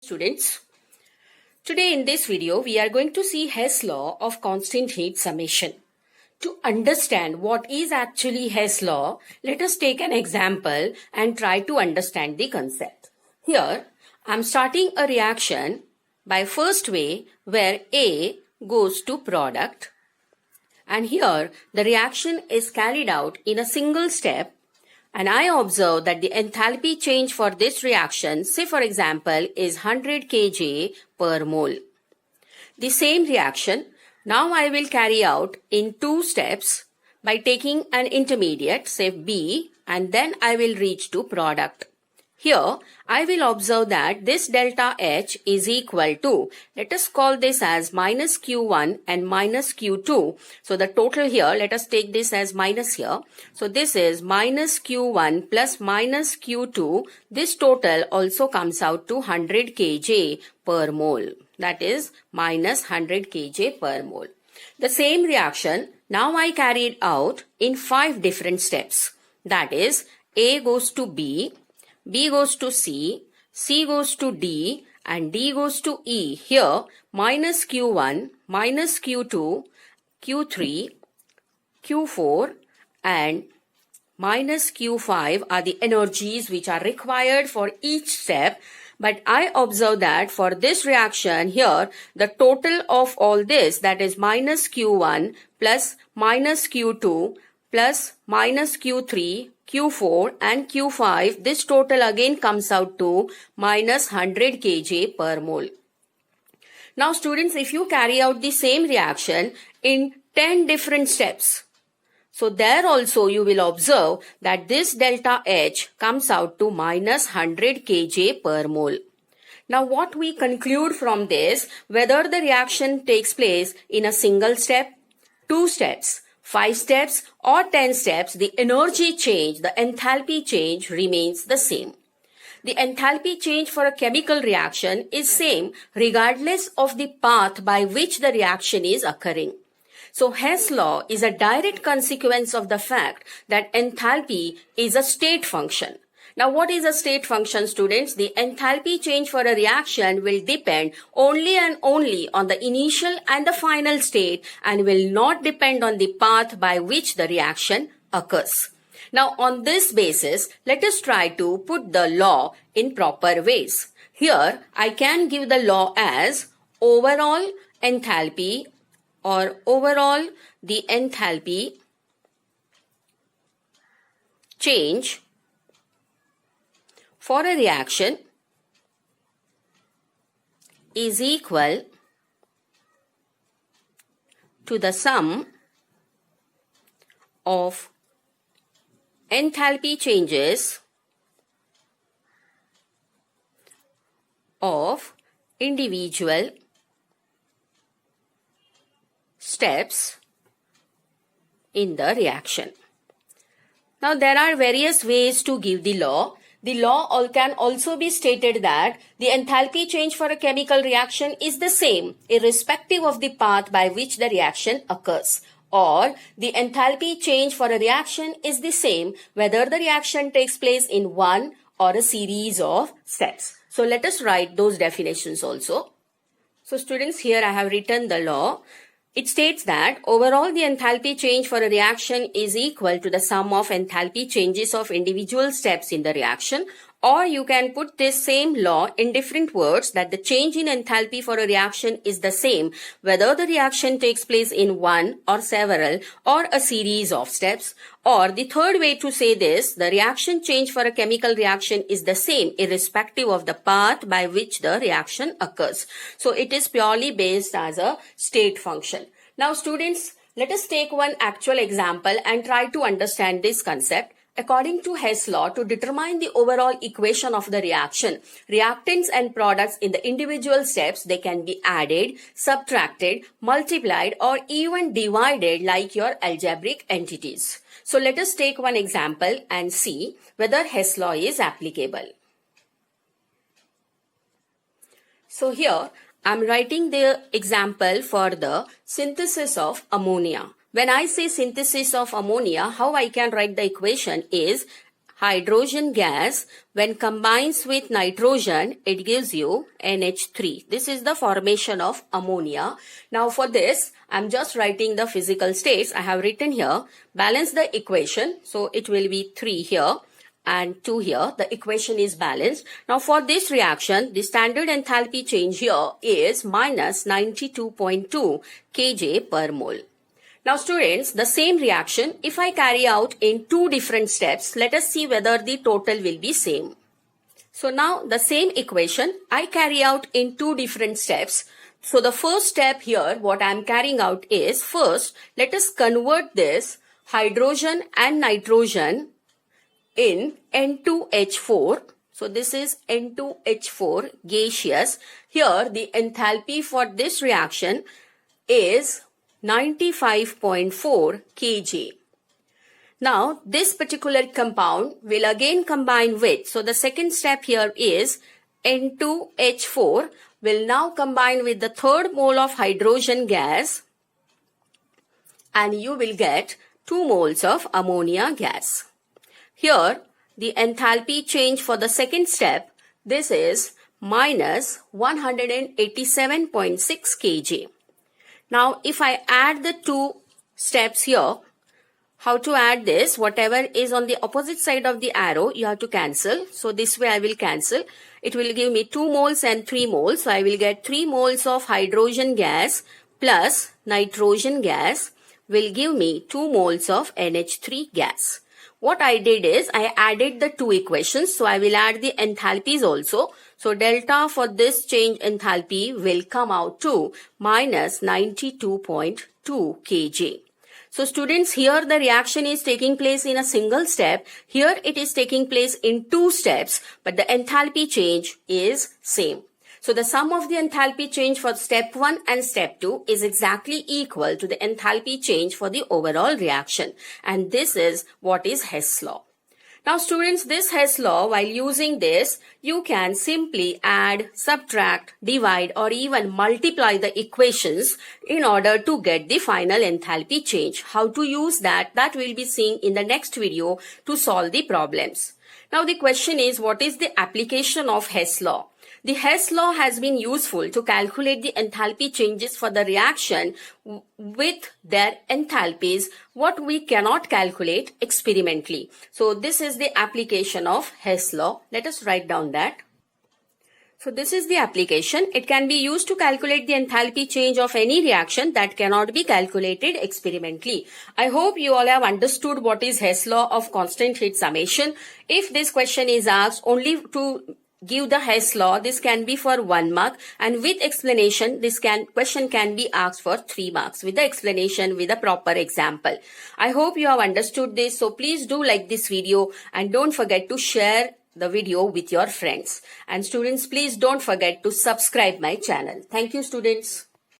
Students, today in this video we are going to see Hess law of constant heat summation. To understand what is actually Hess law, let us take an example and try to understand the concept. Here I am starting a reaction by first way where A goes to product, and here the reaction is carried out in a single step. And I observe that the enthalpy change for this reaction, say for example, is 100 kJ per mole. The same reaction, now I will carry out in two steps by taking an intermediate, say B, and then I will reach to product. Here, I will observe that this delta H is equal to, let us call this as minus Q1 and minus Q2. So the total here, let us take this as minus here. So this is minus Q1 plus minus Q2. This total also comes out to 100 kJ per mole. That is minus 100 kJ per mole. The same reaction, now I carried out in 5 different steps. That is, A goes to B, B goes to C, C goes to D, and D goes to E. Here, minus Q1, minus Q2, Q3, Q4, and minus Q5 are the energies which are required for each step. But I observe that for this reaction here, the total of all this, that is minus Q1 plus minus Q2 plus minus Q3, Q4 and Q5, this total again comes out to minus 100 kJ per mole. Now students, if you carry out the same reaction in 10 different steps, so there also you will observe that this delta H comes out to minus 100 kJ per mole. Now what we conclude from this, whether the reaction takes place in a single step, 2 steps, 5 steps or 10 steps, the energy change, the enthalpy change remains the same. The enthalpy change for a chemical reaction is same regardless of the path by which the reaction is occurring. So Hess law is a direct consequence of the fact that enthalpy is a state function. Now what is a state function, students? The enthalpy change for a reaction will depend only and only on the initial and the final state and will not depend on the path by which the reaction occurs. Now on this basis, let us try to put the law in proper ways. Here I can give the law as overall enthalpy or overall the enthalpy change for a reaction is equal to the sum of enthalpy changes of individual steps in the reaction. Now there are various ways to give the law. The law can also be stated that the enthalpy change for a chemical reaction is the same irrespective of the path by which the reaction occurs, or the enthalpy change for a reaction is the same whether the reaction takes place in one or a series of steps. So let us write those definitions also. So students, here I have written the law. It states that overall the enthalpy change for a reaction is equal to the sum of enthalpy changes of individual steps in the reaction, or you can put this same law in different words that the change in enthalpy for a reaction is the same whether the reaction takes place in one or several or a series of steps. Or the third way to say this, the reaction change for a chemical reaction is the same irrespective of the path by which the reaction occurs. So it is purely based as a state function. Now students, let us take one actual example and try to understand this concept. According to Hess law, to determine the overall equation of the reaction, reactants and products in the individual steps, they can be added, subtracted, multiplied or even divided like your algebraic entities. So let us take one example and see whether Hess law is applicable. So here I am writing the example for the synthesis of ammonia. When I say synthesis of ammonia, how I can write the equation is hydrogen gas, when combines with nitrogen, it gives you NH3. This is the formation of ammonia. Now for this, I'm just writing the physical states. I have written here, balance the equation. So it will be 3 here and 2 here. The equation is balanced. Now for this reaction, the standard enthalpy change here is minus 92.2 kJ per mole. Now students, the same reaction, if I carry out in 2 different steps, let us see whether the total will be same. So now the same equation, I carry out in 2 different steps. So the first step here, what I am carrying out is, first, let us convert this hydrogen and nitrogen in N2H4. So this is N2H4 gaseous. Here the enthalpy for this reaction is 95.4 kJ. Now this particular compound will again combine with, so the second step here is N2H4 will now combine with the third mole of hydrogen gas and you will get 2 moles of ammonia gas. Here the enthalpy change for the second step, this is minus 187.6 kJ. Now, if I add the 2 steps here, how to add this? Whatever is on the opposite side of the arrow, you have to cancel. So this way I will cancel. It will give me 2 moles and 3 moles. So I will get 3 moles of hydrogen gas plus nitrogen gas will give me 2 moles of NH3 gas. What I did is I added the 2 equations. So I will add the enthalpies also. So delta for this change enthalpy will come out to minus 92.2 kJ. So students, here the reaction is taking place in a single step. Here it is taking place in 2 steps, but the enthalpy change is same. So the sum of the enthalpy change for step 1 and step 2 is exactly equal to the enthalpy change for the overall reaction. And this is what is Hess law. Now students, this Hess law, while using this, you can simply add, subtract, divide or even multiply the equations in order to get the final enthalpy change. How to use that we'll be seeing in the next video to solve the problems. Now the question is, what is the application of Hess law? The Hess law has been useful to calculate the enthalpy changes for the reaction with their enthalpies, what we cannot calculate experimentally. So this is the application of Hess law. Let us write down that. So this is the application. It can be used to calculate the enthalpy change of any reaction that cannot be calculated experimentally. I hope you all have understood what is Hess law of constant heat summation. If this question is asked only to give the Hess law, this can be for 1 mark, and with explanation this question can be asked for 3 marks with the explanation with a proper example. I hope you have understood this, so please do like this video and don't forget to share the video with your friends. And students, please don't forget to subscribe my channel. Thank you students.